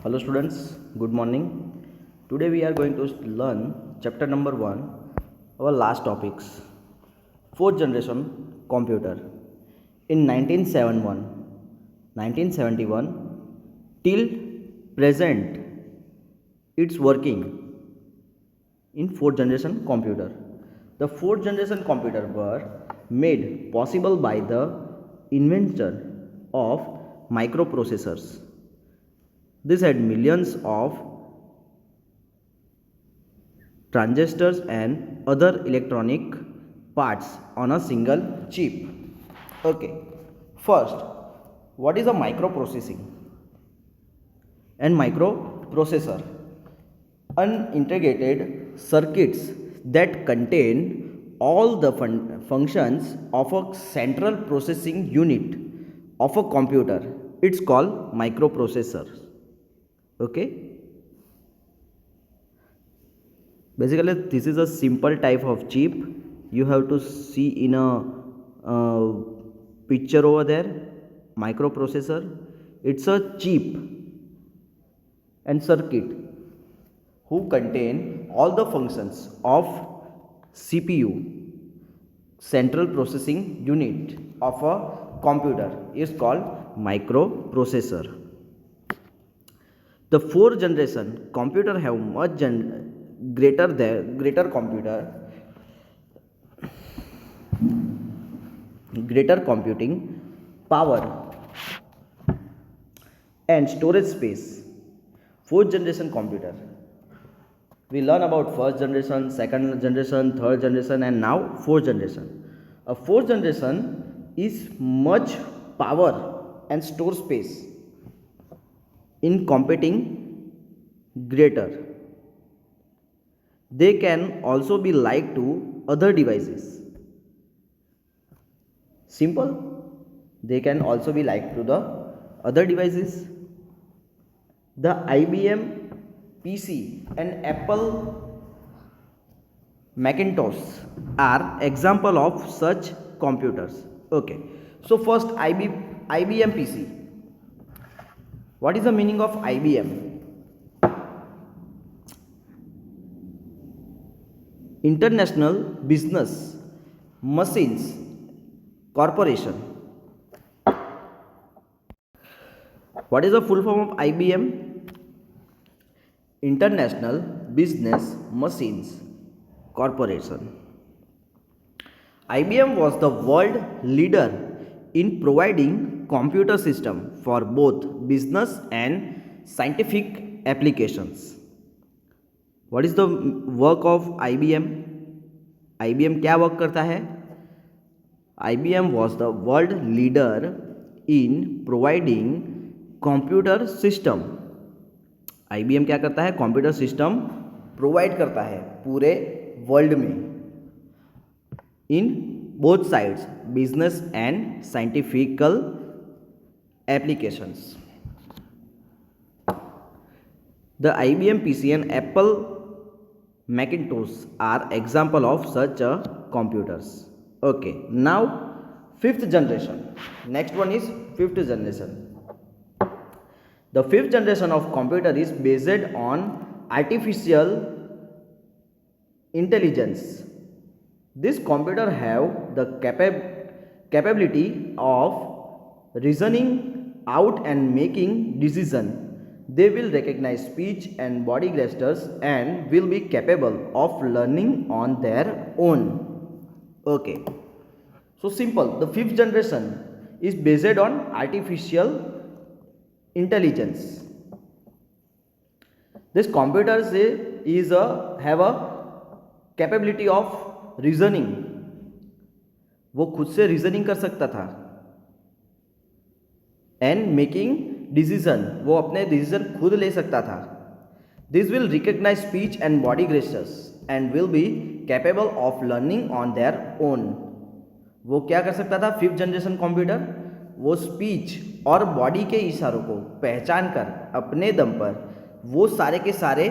Hello students, good morning. Today we are going to learn chapter number 1, our last topics, fourth generation computer. In 1971 till present, it's working in fourth generation computer. The fourth generation computer were made possible by the invention of microprocessors. This had millions of transistors and other electronic parts on a single chip. Okay, first, what is a microprocessing and microprocessor? Unintegrated circuits that contain all the functions of a central processing unit of a computer. It's called microprocessor. Okay, basically this is a simple type of chip. You have to see in a picture over there, microprocessor. It's a chip and circuit who contain all the functions of CPU, central processing unit of a computer, is called microprocessor. The fourth generation computer have much greater computing power and storage space. Fourth generation computer. We learn about first generation, second generation, third generation, and now fourth generation. A fourth generation is much power and store space in computing greater. They can also be like to other devices. Simple. They can also be like to the other devices. The IBM PC and Apple Macintosh are example of such computers. Okay. So first IBM PC. What is the meaning of IBM? International Business Machines Corporation. What is the full form of IBM? International Business Machines Corporation. IBM was the world leader in providing computer system for both business and scientific applications. What is the work of IBM? IBM क्या work करता है? IBM was the world leader in providing computer system. IBM क्या करता है? Computer system provide करता है पूरे world में, in both sides, business and scientifical applications. The IBM PC and Apple Macintosh are example of such computers. Okay, now fifth generation. Next one is fifth generation. The fifth generation of computer is based on artificial intelligence. This computer have the capability of reasoning out and making decision. They will recognize speech and body gestures and will be capable of learning on their own. Okay, so simple. The fifth generation is based on artificial intelligence. This computer have a capability of reasoning. वो खुद से reasoning कर सकता था. And making decision, वो अपने decision खुद ले सकता था. This will recognise speech and body gestures and will be capable of learning on their own. वो क्या कर सकता था? फिफ्थ जनरेशन कंप्यूटर वो स्पीच और बॉडी के इशारों को पहचान कर अपने दम पर वो सारे के सारे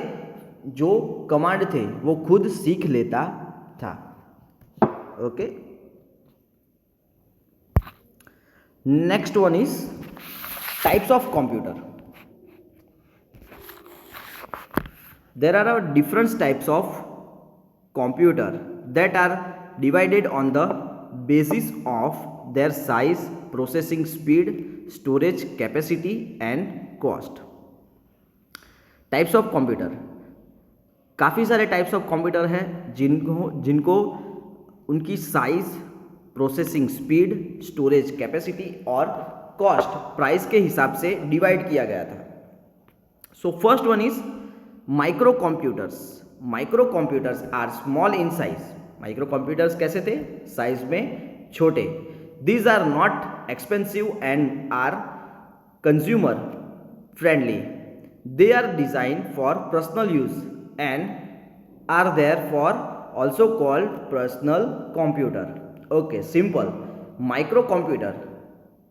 जो कमांड थे वो खुद सीख लेता था. Okay, next one is types of computer. There are different types of computer that are divided on the basis of their size, processing speed, storage capacity and cost. Types of computer, काफ़ी सारे types of computer हैं जिनको जिनको उनकी size, processing speed, storage capacity और cost price के हिसाब से डिवाइड किया गया था. So first one is microcomputers. Microcomputers are small in size. Microcomputers कैसे थे? साइज में छोटे. These are not expensive and are consumer friendly. They are design for personal use and are therefore also called personal computer. Okay, simple. Microcomputer,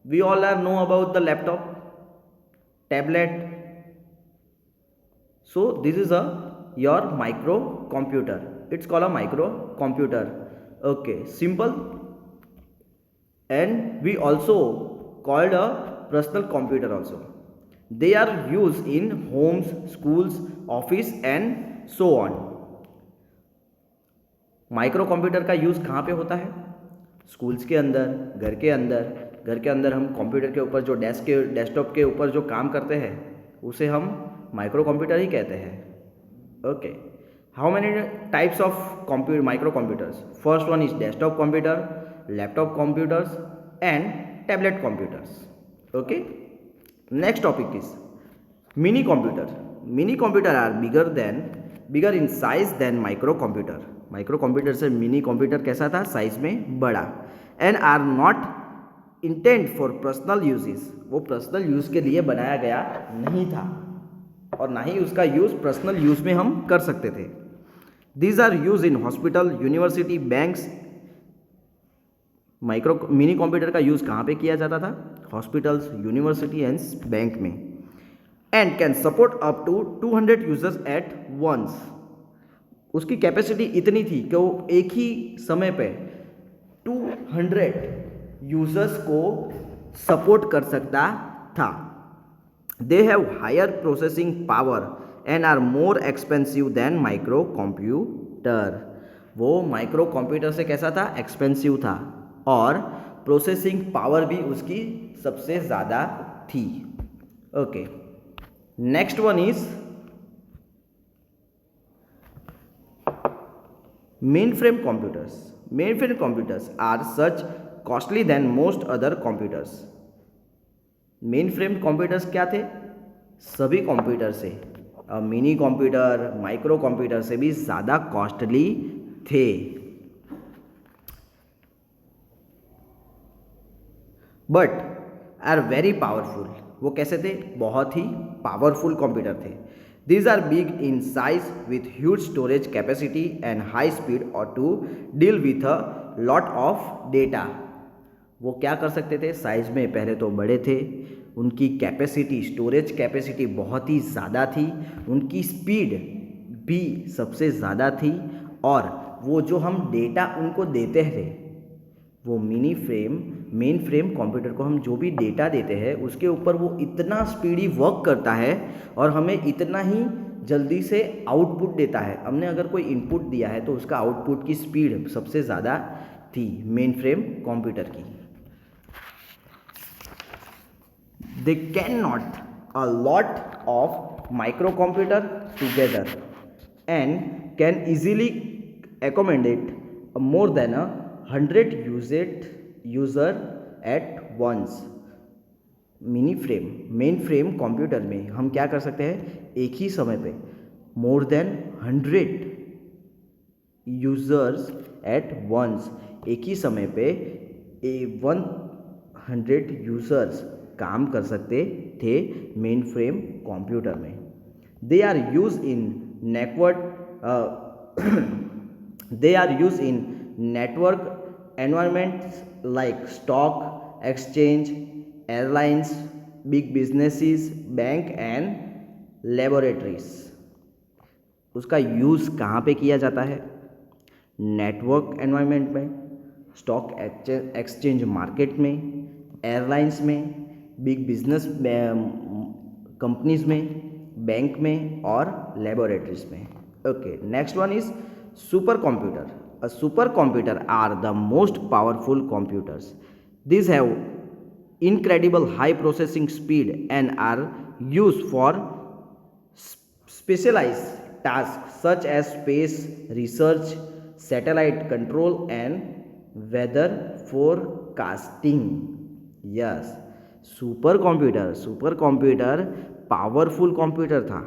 we all are know about the laptop, tablet. So this is your micro computer. It's called a micro computer. Okay, simple. And we also called a personal computer also. They are used in homes, schools, office and so on. Micro computer का use कहाँ पे होता है? Schools के अंदर, घर के अंदर. घर के अंदर हम कंप्यूटर के ऊपर जो डेस्कटॉप के ऊपर जो काम करते हैं उसे हम माइक्रो कंप्यूटर ही कहते हैं. Okay, how many types of microcomputers? First one is desktop computer, laptop computers and tablet computers. Okay, next topic is minicomputer. Minicomputer are bigger in size than microcomputer. Microcomputer से minicomputer कैसा था? Size में बड़ा. And are not intent for personal uses. वो personal use के लिए बनाया गया नहीं था और ना ही उसका यूज़ पर्सनल यूज़ में हम कर सकते थे. These are use in hospital, university, banks. Mini computer का यूज़ कहाँ पे किया जाता था? हॉस्पिटल्स, यूनिवर्सिटी एंड बैंक में. And can support up to 200 users at once. उसकी कैपेसिटी इतनी थी कि वो एक ही समय पे 200 यूजर्स को सपोर्ट कर सकता था. They have higher processing power and are more expensive than micro computer. वो माइक्रो कंप्यूटर से कैसा था? एक्सपेंसिव था और प्रोसेसिंग पावर भी उसकी सबसे ज़्यादा थी. Okay, next one is mainframe computers. Mainframe computers are such costly than most other computers. Main frame computers क्या थे? सभी कंप्यूटर से, मिनी कंप्यूटर, माइक्रो कंप्यूटर से भी ज़्यादा कॉस्टली थे. But are very powerful. वो कैसे थे? बहुत ही पावरफुल कंप्यूटर थे. These are big in size with huge storage capacity and high speed और to deal with a lot of data. वो क्या कर सकते थे? साइज में पहले तो बड़े थे, उनकी कैपेसिटी, स्टोरेज कैपेसिटी बहुत ही ज़्यादा थी, उनकी स्पीड भी सबसे ज़्यादा थी और वो जो हम डेटा उनको देते थे, वो मेन फ्रेम कंप्यूटर को हम जो भी डेटा देते हैं उसके ऊपर वो इतना स्पीडी वर्क करता है और हमें इतना ही जल्दी से आउटपुट देता है. हमने अगर कोई इनपुट दिया है तो उसका आउटपुट की स्पीड सबसे ज़्यादा थी मेन फ्रेम कंप्यूटर की. They cannot a lot of microcomputer together and can easily accommodate more than 100 user at once. Main frame computer में हम क्या कर सकते हैं? एक ही समय पे more than 100 users at once. एक ही समय पे 100 यूजर्स काम कर सकते थे मेन फ्रेम कंप्यूटर में. They are use in network environments like stock exchange, airlines, big businesses, bank and laboratories. उसका यूज़ कहाँ पे किया जाता है? नेटवर्क एनवायरमेंट में, स्टॉक एक्सचेंज मार्केट में, एयरलाइंस में, बिग बिजनेस कंपनीज में, बैंक में और लेबोरेटरीज में. Okay, next one is super computer. A super computer are the most powerful computers. These have incredible high processing speed and are used for specialized tasks such as space research, satellite control and weather forecasting. Yes, super computer powerful computer था.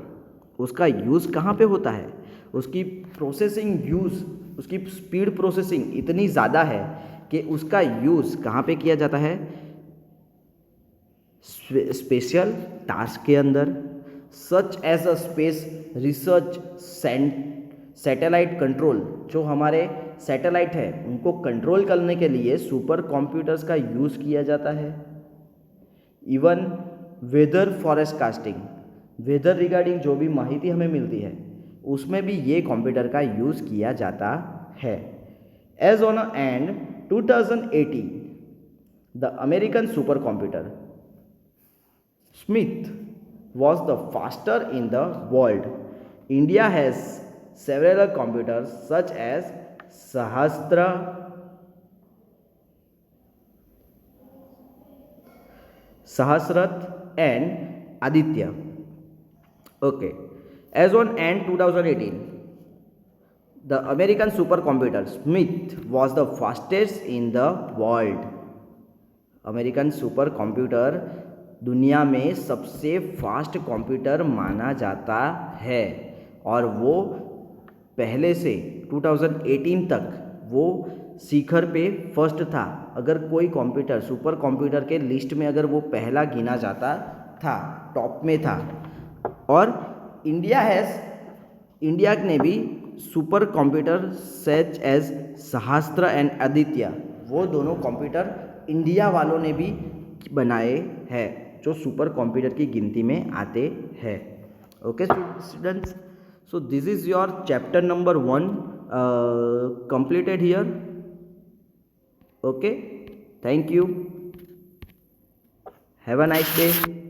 उसका use कहाँ पे होता है? उसकी processing use, उसकी speed processing इतनी ज़्यादा है कि उसका यूज़ कहाँ पे किया जाता है? स्पेशल टास्क के अंदर, such as a space research, satellite control. जो हमारे सैटेलाइट है उनको कंट्रोल करने के लिए सुपर कंप्यूटर्स का यूज़ किया जाता है. इवन वेदर फॉरेकास्टिंग, वेदर रिगार्डिंग जो भी माहिती हमें मिलती है उसमें भी ये कंप्यूटर का यूज़ किया जाता है. As on end 2018 the American super computer Smith was the fastest in the world. India has several computers such as Sahasrat and Aditya. Okay, as on end 2018, the American supercomputer Smith was the fastest in the world. American super computer दुनिया में सबसे fast computer माना जाता है और वो पहले से 2018 तक वो शिखर पे फर्स्ट था. अगर कोई कंप्यूटर सुपर कंप्यूटर के लिस्ट में अगर वो पहला गिना जाता था, टॉप में था. और इंडिया ने भी सुपर कंप्यूटर सच एज सहस्त्र एंड आदित्य, वो दोनों कंप्यूटर इंडिया वालों ने भी बनाए हैं जो सुपर कंप्यूटर की गिनती में आते हैं. Okay students, so this is your chapter number 1 completed here. Okay, thank you, have a nice day.